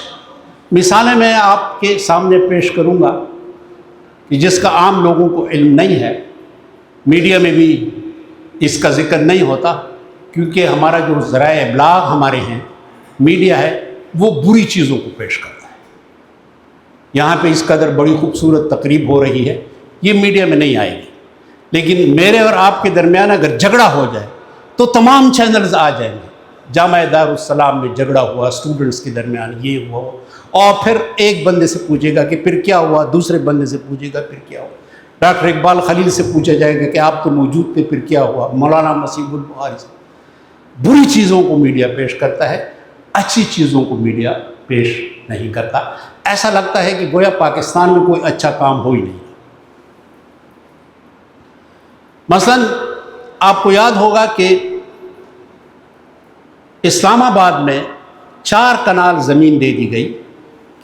مثالیں میں آپ کے سامنے پیش کروں گا کہ جس کا عام لوگوں کو علم نہیں ہے، میڈیا میں بھی اس کا ذکر نہیں ہوتا، کیونکہ ہمارا جو ذرائع ابلاغ ہمارے ہیں، میڈیا ہے، وہ بری چیزوں کو پیش کرتا ہے۔ یہاں پہ اس قدر بڑی خوبصورت تقریب ہو رہی ہے، یہ میڈیا میں نہیں آئے گی، لیکن میرے اور آپ کے درمیان اگر جھگڑا ہو جائے تو تمام چینلز آ جائیں گے۔ جامعہ دارالسلام میں جھگڑا ہوا، اسٹوڈنٹس کے درمیان یہ ہوا، اور پھر ایک بندے سے پوچھے گا کہ پھر کیا ہوا، دوسرے بندے سے پوچھے گا پھر کیا ہوا، ڈاکٹر اقبال خلیل سے پوچھا جائے گا کہ آپ تو موجود تھے پھر کیا ہوا، مولانا مسیب البخاری سے۔ بری چیزوں کو میڈیا پیش کرتا ہے، اچھی چیزوں کو میڈیا پیش نہیں کرتا۔ ایسا لگتا ہے کہ گویا پاکستان میں کوئی اچھا کام ہو ہی نہیں۔ مثلا آپ کو یاد ہوگا کہ اسلام آباد میں 4 کنال زمین دے دی گئی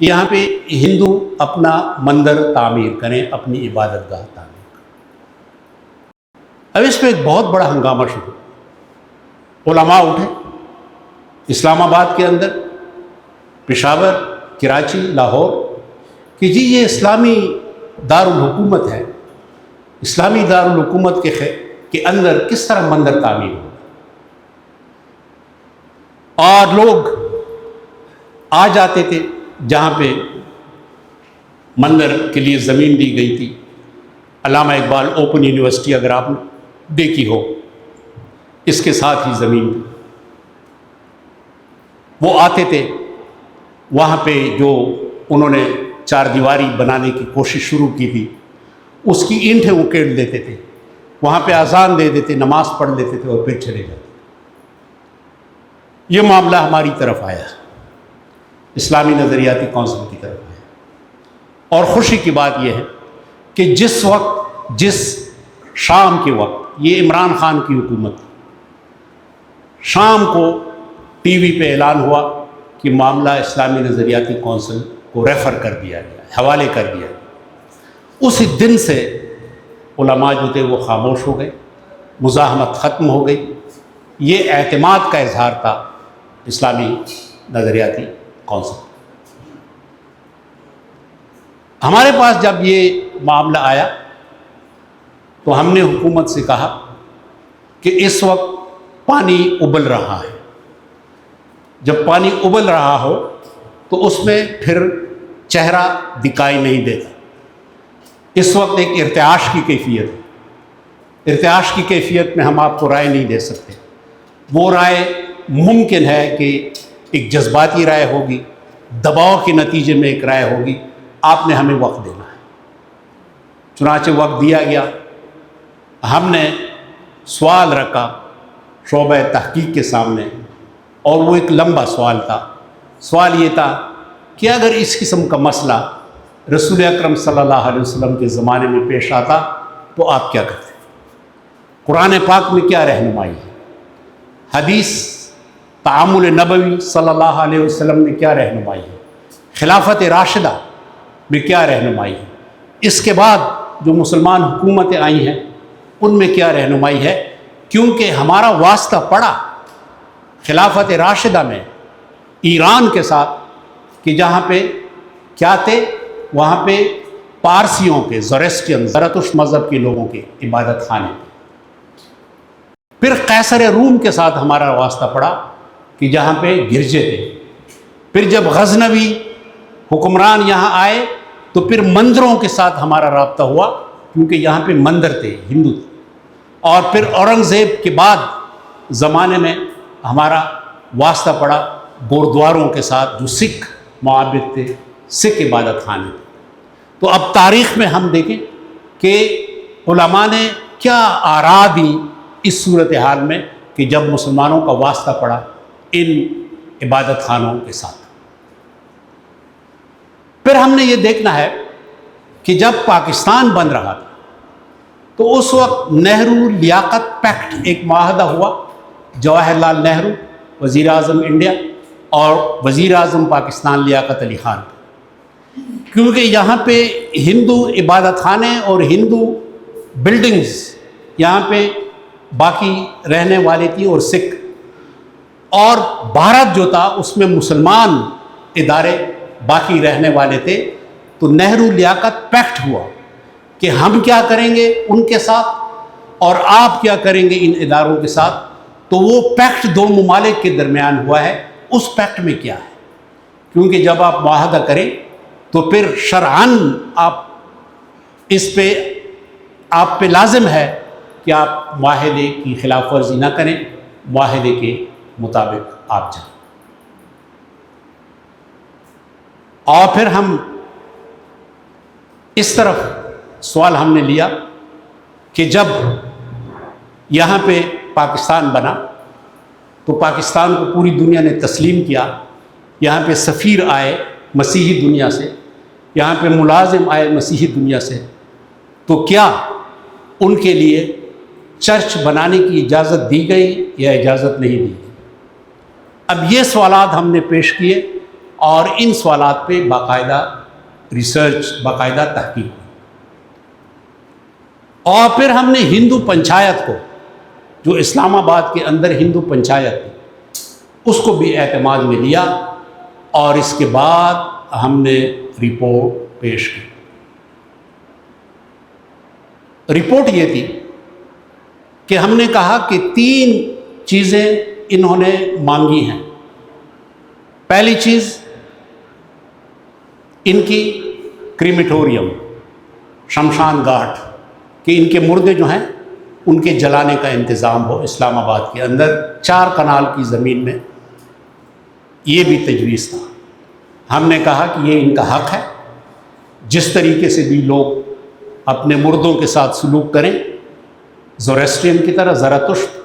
کہ یہاں پہ ہندو اپنا مندر تعمیر کریں، اپنی عبادت گاہ تعمیر کریں۔ اب اس پہ ایک بہت بڑا ہنگامہ شروع، علماء اٹھے اسلام آباد کے اندر، پشاور، کراچی، لاہور، کہ جی یہ اسلامی دارالحکومت ہے، اسلامی دارالحکومت کے اندر کس طرح مندر تعمیر ہو، اور لوگ آ جاتے تھے جہاں پہ مندر کے لیے زمین دی گئی تھی۔ علامہ اقبال اوپن یونیورسٹی اگر آپ نے دیکھی ہو، اس کے ساتھ ہی زمین تھی، وہ آتے تھے وہاں پہ جو انہوں نے 4 دیواری بنانے کی کوشش شروع کی تھی، اس کی اینٹیں اکیڑ دیتے تھے، وہاں پہ اذان دے دیتے، نماز پڑھ لیتے تھے اور پھر چلے جاتے۔ یہ معاملہ ہماری طرف آیا، اسلامی نظریاتی کونسل کی طرف آیا، اور خوشی کی بات یہ ہے کہ جس شام کے وقت یہ عمران خان کی حکومت، شام کو ٹی وی پہ اعلان ہوا کہ معاملہ اسلامی نظریاتی کونسل کو ریفر کر دیا گیا، حوالے کر دیا گیا، اسی دن سے علماء جو تھے وہ خاموش ہو گئے، مزاحمت ختم ہو گئی۔ یہ اعتماد کا اظہار تھا اسلامی نظریاتی کونسل۔ ہمارے پاس جب یہ معاملہ آیا تو ہم نے حکومت سے کہا کہ اس وقت پانی ابل رہا ہے، جب پانی ابل رہا ہو تو اس میں پھر چہرہ دکھائی نہیں دیتا، اس وقت ایک ارتعاش کی کیفیت ہے، ارتعاش کی کیفیت میں ہم آپ کو رائے نہیں دے سکتے۔ وہ رائے ممکن ہے کہ ایک جذباتی رائے ہوگی، دباؤ کے نتیجے میں ایک رائے ہوگی، آپ نے ہمیں وقت دینا ہے۔ چنانچہ وقت دیا گیا، ہم نے سوال رکھا شعبہ تحقیق کے سامنے، اور وہ ایک لمبا سوال تھا۔ سوال یہ تھا کہ اگر اس قسم کا مسئلہ رسول اکرم صلی اللہ علیہ وسلم کے زمانے میں پیش آتا تو آپ کیا کرتے؟ قرآن پاک میں کیا رہنمائی ہے؟ حدیث تعامل نبوی صلی اللہ علیہ وسلم میں کیا رہنمائی ہے؟ خلافت راشدہ میں کیا رہنمائی ہے؟ اس کے بعد جو مسلمان حکومتیں آئی ہیں ان میں کیا رہنمائی ہے؟ کیونکہ ہمارا واسطہ پڑا خلافت راشدہ میں ایران کے ساتھ کہ جہاں پہ کیا تھے، وہاں پہ پارسیوں کے، زرسٹین، زرتشت مذہب کے لوگوں کے عبادت خانے تھے۔ پھر قیصر روم کے ساتھ ہمارا واسطہ پڑا کہ جہاں پہ گرجے تھے۔ پھر جب غزنوی حکمران یہاں آئے تو پھر مندروں کے ساتھ ہمارا رابطہ ہوا، کیونکہ یہاں پہ مندر تھے، ہندو تھے۔ اور پھر اورنگزیب کے بعد زمانے میں ہمارا واسطہ پڑا گوردواروں کے ساتھ، جو سکھ معابد تھے، سکھ عبادت خانے تھے۔ تو اب تاریخ میں ہم دیکھیں کہ علماء نے کیا آراء دی اس صورتحال میں کہ جب مسلمانوں کا واسطہ پڑا ان عبادت خانوں کے ساتھ۔ پھر ہم نے یہ دیکھنا ہے کہ جب پاکستان بن رہا تھا تو اس وقت نہرو لیاقت پیکٹ ایک معاہدہ ہوا، جواہر لال نہرو وزیر اعظم انڈیا اور وزیر اعظم پاکستان لیاقت علی خان، کیونکہ یہاں پہ ہندو عبادت خانے اور ہندو بلڈنگز یہاں پہ باقی رہنے والے تھی، اور سکھ، اور بھارت جو تھا اس میں مسلمان ادارے باقی رہنے والے تھے، تو نہرو لیاقت پیکٹ ہوا کہ ہم کیا کریں گے ان کے ساتھ اور آپ کیا کریں گے ان اداروں کے ساتھ. تو وہ پیکٹ دو ممالک کے درمیان ہوا ہے. اس پیکٹ میں کیا ہے؟ کیونکہ جب آپ معاہدہ کریں تو پھر شرعاً آپ پہ لازم ہے کہ آپ معاہدے کی خلاف ورزی نہ کریں، معاہدے کے مطابق آپ جائیں. اور پھر ہم اس طرف سوال ہم نے لیا کہ جب یہاں پہ پاکستان بنا تو پاکستان کو پوری دنیا نے تسلیم کیا. یہاں پہ سفیر آئے مسیحی دنیا سے، یہاں پہ ملازم آئے مسیحی دنیا سے، تو کیا ان کے لیے چرچ بنانے کی اجازت دی گئی یا اجازت نہیں دی گئی؟ اب یہ سوالات ہم نے پیش کیے اور ان سوالات پہ باقاعدہ ریسرچ، باقاعدہ تحقیق ہوئی. اور پھر ہم نے ہندو پنچایت کو، جو اسلام آباد کے اندر ہندو پنچایت تھی، اس کو بھی اعتماد میں لیا اور اس کے بعد ہم نے رپورٹ پیش کی. رپورٹ یہ تھی کہ ہم نے کہا کہ 3 چیزیں انہوں نے مانگی ہیں. پہلی چیز ان کی کریمیٹوریم، شمشان گھاٹ، کہ ان کے مردے جو ہیں ان کے جلانے کا انتظام ہو اسلام آباد کے اندر 4 کنال کی زمین میں. یہ بھی تجویز تھا. ہم نے کہا کہ یہ ان کا حق ہے. جس طریقے سے بھی لوگ اپنے مردوں کے ساتھ سلوک کریں، زوریسٹرین کی طرح، زرتشت،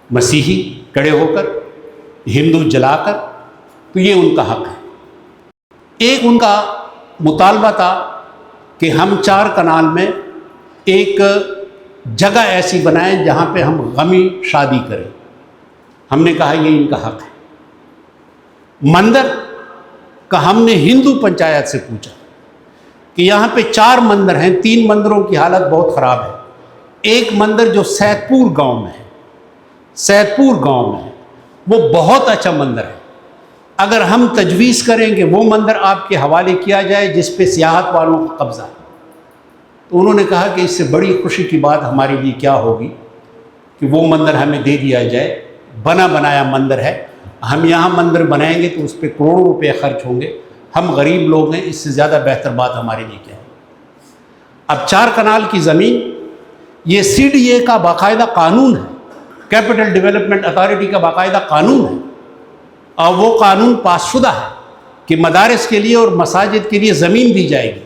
مسیحی کڑے ہو کر، ہندو جلا کر، تو یہ ان کا حق ہے. ایک ان کا مطالبہ تھا کہ ہم 4 کنال میں ایک جگہ ایسی بنائیں جہاں پہ ہم غمی شادی کریں. ہم نے کہا یہ ان کا حق ہے. مندر کا ہم نے ہندو پنچایت سے پوچھا کہ یہاں پہ 4 مندر ہیں، 3 مندروں کی حالت بہت خراب ہے. ایک مندر جو سید پور گاؤں میں ہے، سید پور گاؤں میں ہے، وہ بہت اچھا مندر ہے. اگر ہم تجویز کریں کہ وہ مندر آپ کے حوالے کیا جائے جس پہ سیاحت والوں کا قبضہ ہے، تو انہوں نے کہا کہ اس سے بڑی خوشی کی بات ہمارے لیے کیا ہوگی کہ وہ مندر ہمیں دے دیا جائے. بنا بنایا مندر ہے. ہم یہاں مندر بنائیں گے تو اس پہ کروڑوں روپے خرچ ہوں گے. ہم غریب لوگ ہیں، اس سے زیادہ بہتر بات ہمارے لیے کیا ہے. اب 4 کنال کی زمین، یہ CDA کا باقاعدہ قانون ہے، کیپٹل ڈیولپمنٹ اتھارٹی کا باقاعدہ قانون ہے، اور وہ قانون پاس شدہ ہے کہ مدارس کے لیے اور مساجد کے لیے زمین دی جائے گی،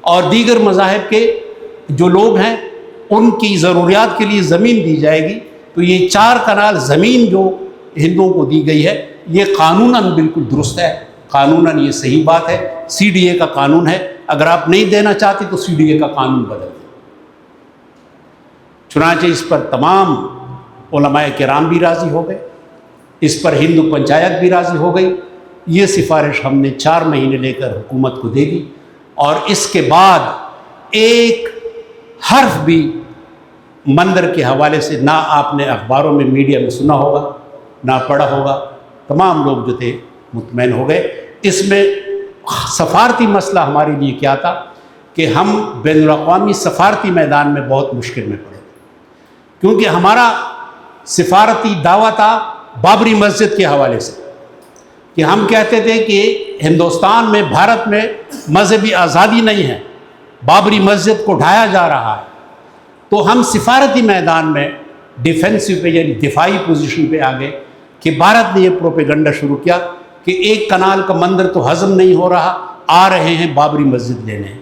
اور دیگر مذاہب کے جو لوگ ہیں ان کی ضروریات کے لیے زمین دی جائے گی. تو یہ 4 کنال زمین جو ہندوؤں کو دی گئی ہے، یہ قانوناً بالکل درست ہے، قانوناً یہ صحیح بات ہے. CDA کا قانون ہے. اگر آپ نہیں دینا چاہتے تو CDA کا قانون بدل دیں. چنانچہ اس پر تمام علماء کرام بھی راضی ہو گئے، اس پر ہندو پنچایت بھی راضی ہو گئی. یہ سفارش ہم نے 4 مہینے لے کر حکومت کو دے دی، اور اس کے بعد ایک حرف بھی مندر کے حوالے سے نہ آپ نے اخباروں میں، میڈیا میں سنا ہوگا، نہ پڑھا ہوگا. تمام لوگ جو تھے مطمئن ہو گئے. اس میں سفارتی مسئلہ ہمارے لیے کیا تھا کہ ہم بین الاقوامی سفارتی میدان میں بہت مشکل میں پڑے، کیونکہ ہمارا سفارتی دعویٰ تھا بابری مسجد کے حوالے سے، کہ ہم کہتے تھے کہ ہندوستان میں، بھارت میں مذہبی آزادی نہیں ہے، بابری مسجد کو ڈھایا جا رہا ہے. تو ہم سفارتی میدان میں ڈیفینسو پہ، یعنی دفاعی پوزیشن پہ آ گئے کہ بھارت نے یہ پروپیگنڈا شروع کیا کہ 1 کنال کا مندر تو ہضم نہیں ہو رہا، آ رہے ہیں بابری مسجد لینے.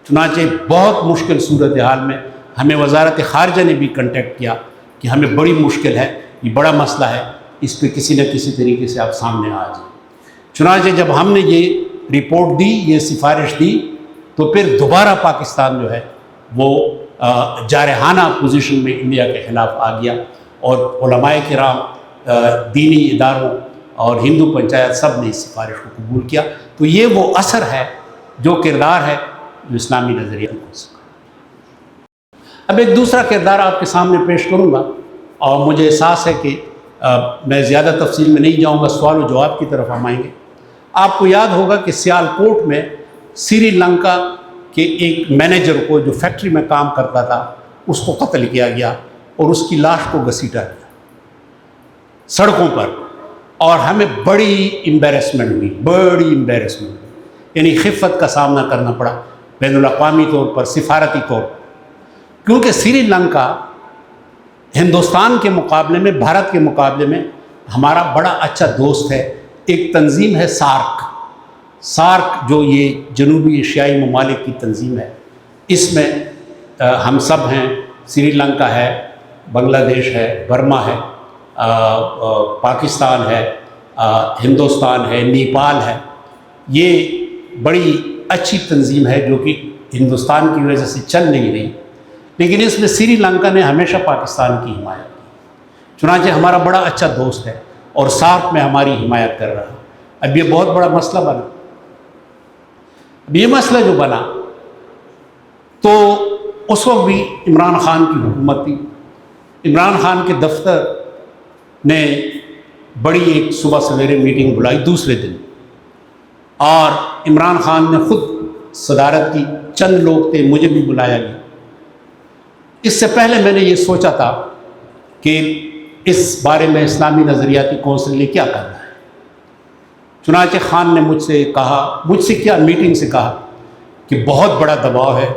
چنانچہ بہت مشکل صورتحال میں ہمیں وزارت خارجہ نے بھی کنٹیکٹ کیا کہ ہمیں بڑی مشکل ہے، یہ بڑا مسئلہ ہے، اس پہ کسی نہ کسی طریقے سے آپ سامنے آ جائیں. چنانچہ جب ہم نے یہ رپورٹ دی، یہ سفارش دی، تو پھر دوبارہ پاکستان جو ہے وہ جارحانہ پوزیشن میں انڈیا کے خلاف آ گیا، اور علماء کرام، دینی اداروں اور ہندو پنچایت سب نے اس سفارش کو قبول کیا. تو یہ وہ اثر ہے، جو کردار ہے جو اسلامی نظریہ ہو سکا. اب ایک دوسرا کردار آپ کے سامنے پیش کروں گا، اور مجھے احساس ہے کہ میں زیادہ تفصیل میں نہیں جاؤں گا، سوال و جواب کی طرف ہم آئیں گے. آپ کو یاد ہوگا کہ سیالکوٹ میں سری لنکا کے ایک مینیجر کو جو فیکٹری میں کام کرتا تھا اس کو قتل کیا گیا اور اس کی لاش کو گھسیٹا گیا سڑکوں پر، اور ہمیں بڑی امبیرسمنٹ ہوئی، بڑی امبیرسمنٹ، یعنی خفت کا سامنا کرنا پڑا بین الاقوامی طور پر، سفارتی طور پر، کیونکہ سری لنکا ہندوستان کے مقابلے میں، بھارت کے مقابلے میں ہمارا بڑا اچھا دوست ہے۔ ایک تنظیم ہے سارک جو یہ جنوبی ایشیائی ممالک کی تنظیم ہے، اس میں ہم سب ہیں، سری لنکا ہے، بنگلہ دیش ہے، برما ہے، پاکستان ہے، ہندوستان ہے، نیپال ہے۔ یہ بڑی اچھی تنظیم ہے جو کہ ہندوستان کی وجہ سے چل نہیں رہی، لیکن اس میں سری لنکا نے ہمیشہ پاکستان کی حمایت کی، چنانچہ ہمارا بڑا اچھا دوست ہے اور ساتھ میں ہماری حمایت کر رہا ہے۔ اب یہ بہت بڑا مسئلہ بنا، اب یہ مسئلہ جو بنا تو اس وقت بھی عمران خان کی حکومت تھی۔ عمران خان کے دفتر نے بڑی ایک صبح سویرے میٹنگ بلائی دوسرے دن، اور عمران خان نے خود صدارت کی، چند لوگ تھے، مجھے بھی بلایا گیا۔ اس سے پہلے میں نے یہ سوچا تھا کہ اس بارے میں اسلامی نظریاتی کونسل نے کیا کرنا ہے، چنانچہ خان نے مجھ سے کیا میٹنگ سے کہا کہ بہت بڑا دباؤ ہے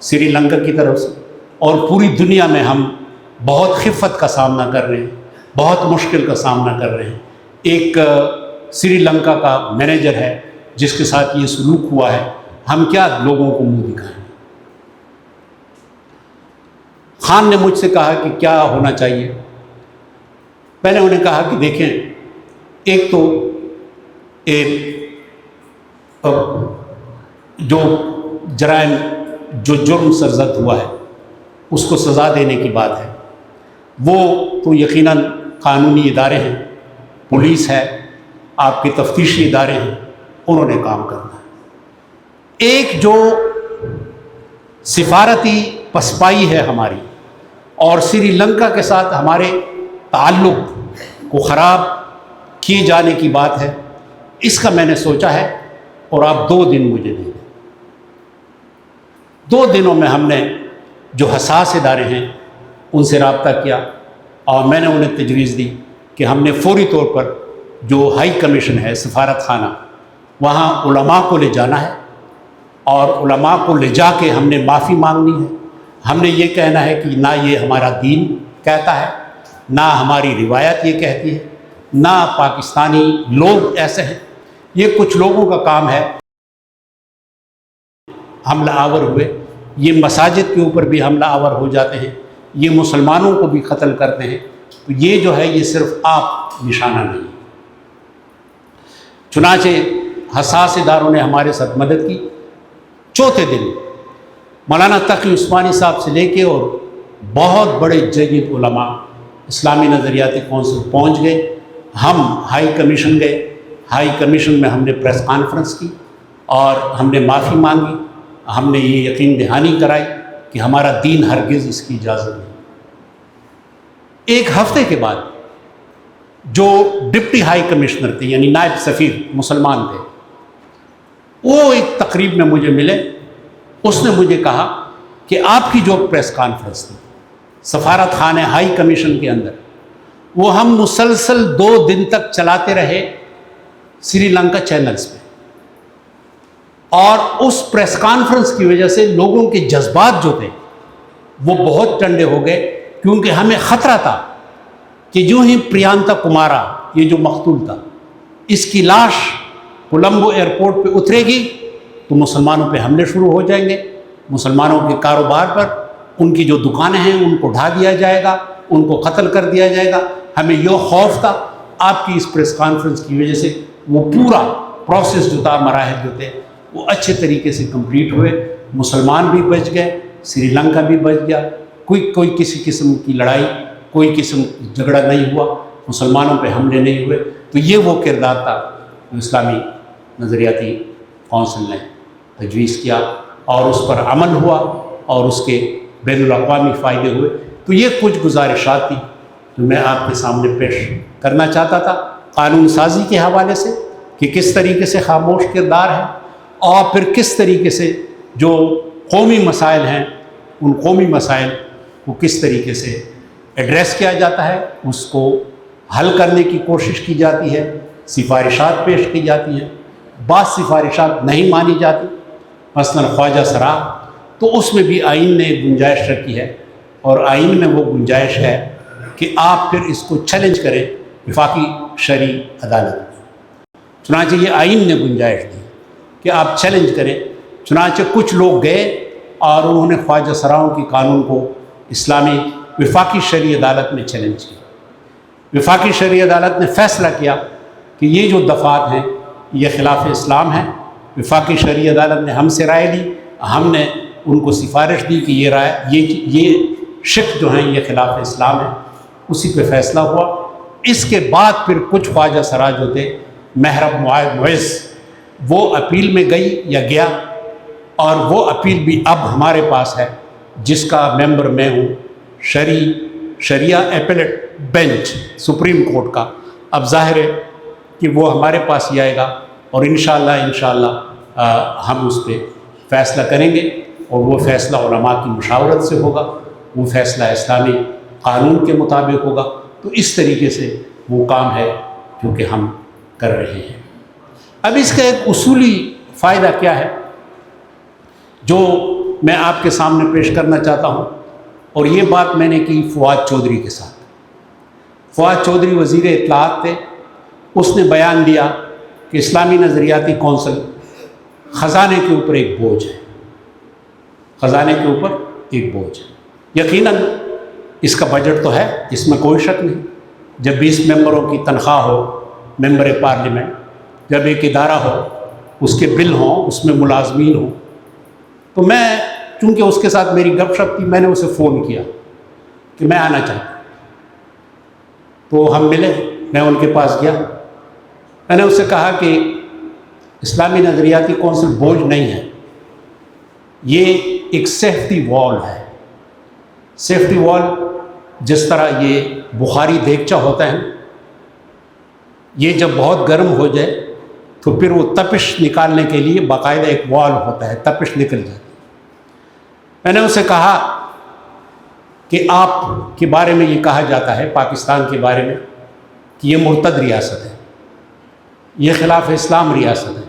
سری لنکا کی طرف سے، اور پوری دنیا میں ہم بہت خفت کا سامنا کر رہے ہیں، بہت مشکل کا سامنا کر رہے ہیں۔ ایک سری لنکا کا مینیجر ہے جس کے ساتھ یہ سلوک ہوا ہے، ہم کیا لوگوں کو منہ دکھائیں۔ خان نے مجھ سے کہا کہ کیا ہونا چاہیے۔ میں نے انہیں کہا کہ دیکھیں، ایک تو جو جرائم، جو جرم سرزد ہوا ہے اس کو سزا دینے کی بات ہے، وہ تو یقیناً قانونی ادارے ہیں، پولیس ہے، آپ کے تفتیشی ادارے ہیں، انہوں نے کام کرنا ہے۔ ایک جو سفارتی پسپائی ہے ہماری، اور سری لنکا کے ساتھ ہمارے تعلق کو خراب کیے جانے کی بات ہے، اس کا میں نے سوچا ہے، اور آپ 2 دن مجھے دیں۔ 2 دنوں میں ہم نے جو حساس ادارے ہیں ان سے رابطہ کیا، اور میں نے انہیں تجویز دی کہ ہم نے فوری طور پر جو ہائی کمیشن ہے، سفارت خانہ، وہاں علماء کو لے جانا ہے، اور علماء کو لے جا کے ہم نے معافی مانگنی ہے۔ ہم نے یہ کہنا ہے کہ نہ یہ ہمارا دین کہتا ہے، نہ ہماری روایت یہ کہتی ہے، نہ پاکستانی لوگ ایسے ہیں، یہ کچھ لوگوں کا کام ہے، حملہ آور ہوئے، یہ مساجد کے اوپر بھی حملہ آور ہو جاتے ہیں، یہ مسلمانوں کو بھی قتل کرتے ہیں، تو یہ جو ہے یہ صرف آپ نشانہ نہیں۔ چنانچہ حساس اداروں نے ہمارے ساتھ مدد کی۔ چوتھے دن مولانا تقی عثمانی صاحب سے لے کے اور بہت بڑے جید علماء اسلامی نظریاتی کونسل پہنچ گئے۔ ہم ہائی کمیشن گئے، ہائی کمیشن میں ہم نے پریس کانفرنس کی اور ہم نے معافی مانگی، ہم نے یہ یقین دہانی کرائی کہ ہمارا دین ہرگز اس کی اجازت نہیں۔ 1 ہفتے کے بعد جو ڈپٹی ہائی کمشنر تھے، یعنی نائب سفیر مسلمان تھے، وہ ایک تقریب میں مجھے ملے۔ اس نے مجھے کہا کہ آپ کی جو پریس کانفرنس تھی سفارت خانے ہائی کمیشن کے اندر، وہ ہم مسلسل 2 دن تک چلاتے رہے سری لنکا چینلز پہ، اور اس پریس کانفرنس کی وجہ سے لوگوں کے جذبات جو تھے وہ بہت ٹھنڈے ہو گئے، کیونکہ ہمیں خطرہ تھا کہ جو ہی پریانتا کمارا، یہ جو مقتول تھا، اس کی لاش کولمبو ایئرپورٹ پہ اترے گی تو مسلمانوں پہ حملے شروع ہو جائیں گے، مسلمانوں کے کاروبار پر، ان کی جو دکانیں ہیں ان کو ڈھا دیا جائے گا، ان کو قتل کر دیا جائے گا۔ ہمیں یہ خوف تھا۔ آپ کی اس پریس کانفرنس کی وجہ سے وہ پورا پروسیس جو تھا، مراحل جو تھے، وہ اچھے طریقے سے کمپلیٹ ہوئے، مسلمان بھی بچ گئے، سری لنکا بھی بچ گیا، کوئی کسی قسم کی لڑائی، کوئی قسم جھگڑا نہیں ہوا، مسلمانوں پہ حملے نہیں ہوئے۔ تو یہ وہ کردار تھا جو اسلامی نظریاتی کونسل نے تجویز کیا، اور اس پر عمل ہوا، اور اس کے بین الاقوامی فائدے ہوئے۔ تو یہ کچھ گزارشات تھی جو میں آپ کے سامنے پیش کرنا چاہتا تھا، قانون سازی کے حوالے سے کہ کس طریقے سے خاموش کردار ہے، اور پھر کس طریقے سے جو قومی مسائل ہیں ان قومی مسائل کو کس طریقے سے ایڈریس کیا جاتا ہے، اس کو حل کرنے کی کوشش کی جاتی ہے، سفارشات پیش کی جاتی ہیں۔ بعض سفارشات نہیں مانی جاتی، مثلا خواجہ سرا، تو اس میں بھی آئین نے ایک گنجائش رکھی ہے، اور آئین میں وہ گنجائش ہے کہ آپ پھر اس کو چیلنج کریں وفاقی شرعی عدالت میں۔ چنانچہ یہ آئین نے گنجائش دی کہ آپ چیلنج کریں۔ چنانچہ کچھ لوگ گئے اور انہوں نے خواجہ سراؤں کی قانون کو اسلامی وفاقی شرعی عدالت میں چیلنج کیا۔ وفاقی شرعی عدالت نے فیصلہ کیا کہ یہ جو دفعات ہیں یہ خلاف اسلام ہیں۔ وفاقی شرعی عدالت نے ہم سے رائے لی، ہم نے ان کو سفارش دی کہ یہ رائے یہ شق جو ہیں یہ خلاف اسلام ہے، اسی پہ فیصلہ ہوا۔ اس کے بعد پھر کچھ خواجہ سرا جو تھے، محرب معز، وہ اپیل میں گئی یا گیا، اور وہ اپیل بھی اب ہمارے پاس ہے، جس کا ممبر میں ہوں، شریعہ ایپلیٹ بینچ سپریم کورٹ کا۔ اب ظاہر ہے کہ وہ ہمارے پاس ہی آئے گا، اور انشاءاللہ ہم اس پہ فیصلہ کریں گے، اور وہ فیصلہ علماء کی مشاورت سے ہوگا، وہ فیصلہ اسلامی قانون کے مطابق ہوگا۔ تو اس طریقے سے وہ کام ہے جو کہ ہم کر رہے ہیں۔ اب اس کا ایک اصولی فائدہ کیا ہے جو میں آپ کے سامنے پیش کرنا چاہتا ہوں، اور یہ بات میں نے کی فواد چودھری کے ساتھ۔ فواد چودھری وزیر اطلاعات تھے، اس نے بیان دیا کہ اسلامی نظریاتی کونسل خزانے کے اوپر ایک بوجھ ہے، خزانے کے اوپر ایک بوجھ ہے۔ یقیناً اس کا بجٹ تو ہے، اس میں کوئی شک نہیں۔ جب 20 ممبروں کی تنخواہ ہو، ممبر پارلیمنٹ، جب ایک ادارہ ہو، اس کے بل ہوں، اس میں ملازمین ہوں، تو میں چونکہ اس کے ساتھ میری گپ شپ تھی، میں نے اسے فون کیا کہ میں آنا چاہتا ہوں۔ تو ہم ملے، میں ان کے پاس گیا، میں نے اس سے کہا کہ اسلامی نظریاتی کونسل بوجھ نہیں ہے، یہ ایک سیفٹی وال ہے۔ سیفٹی وال جس طرح یہ بخاری دیگچہ ہوتا ہے، یہ جب بہت گرم ہو جائے تو پھر وہ تپش نکالنے کے لیے باقاعدہ ایک وال ہوتا ہے، تپش نکل جاتی ہے۔ میں نے اسے کہا کہ آپ کے بارے میں یہ کہا جاتا ہے، پاکستان کے بارے میں، کہ یہ مرتد ریاست ہے، یہ خلاف اسلام ریاست ہے،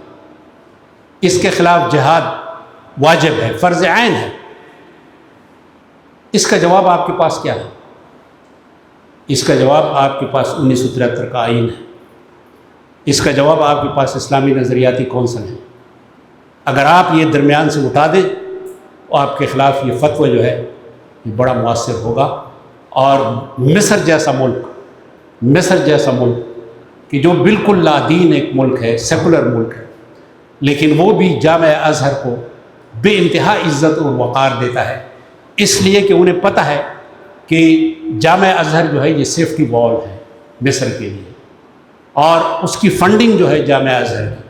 اس کے خلاف جہاد واجب ہے، فرض عین ہے۔ اس کا جواب آپ کے پاس کیا ہے؟ اس کا جواب آپ کے پاس 1973 کا آئین ہے، اس کا جواب آپ کے پاس اسلامی نظریاتی کونسل ہے۔ اگر آپ یہ درمیان سے اٹھا دیں تو آپ کے خلاف یہ فتوی جو ہے یہ بڑا مؤثر ہوگا۔ اور مصر جیسا ملک کہ جو بالکل لا دین ایک ملک ہے، سیکولر ملک ہے، لیکن وہ بھی جامعہ ازہر کو بے انتہا عزت اور وقار دیتا ہے، اس لیے کہ انہیں پتہ ہے کہ جامعہ ازہر جو ہے یہ سیفٹی وال ہے مصر کے لیے، اور اس کی فنڈنگ جو ہے جامعہ ازہر کی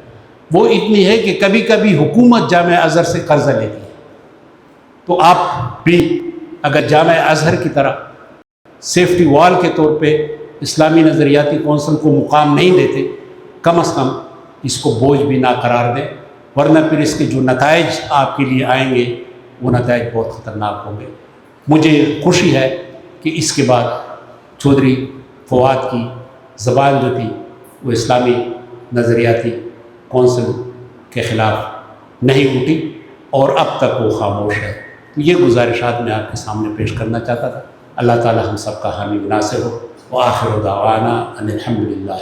وہ اتنی ہے کہ کبھی کبھی حکومت جامعہ ازہر سے قرضہ لیتی ہے۔ تو آپ بھی اگر جامعہ ازہر کی طرح سیفٹی وال کے طور پہ اسلامی نظریاتی کونسل کو مقام نہیں دیتے، کم از کم اس کو بوجھ بھی نہ قرار دیں، ورنہ پھر اس کے جو نتائج آپ کے لیے آئیں گے وہ نتائج بہت خطرناک ہوں گے۔ مجھے خوشی ہے کہ اس کے بعد چودھری فواد کی زبان جو تھی وہ اسلامی نظریاتی کونسل کے خلاف نہیں اٹھی، اور اب تک وہ خاموش ہے۔ تو یہ گزارشات میں آپ کے سامنے پیش کرنا چاہتا تھا۔ اللہ تعالی ہم سب کا حامی ناصر ہو۔ وآخر دعوانا ان الحمد للہ۔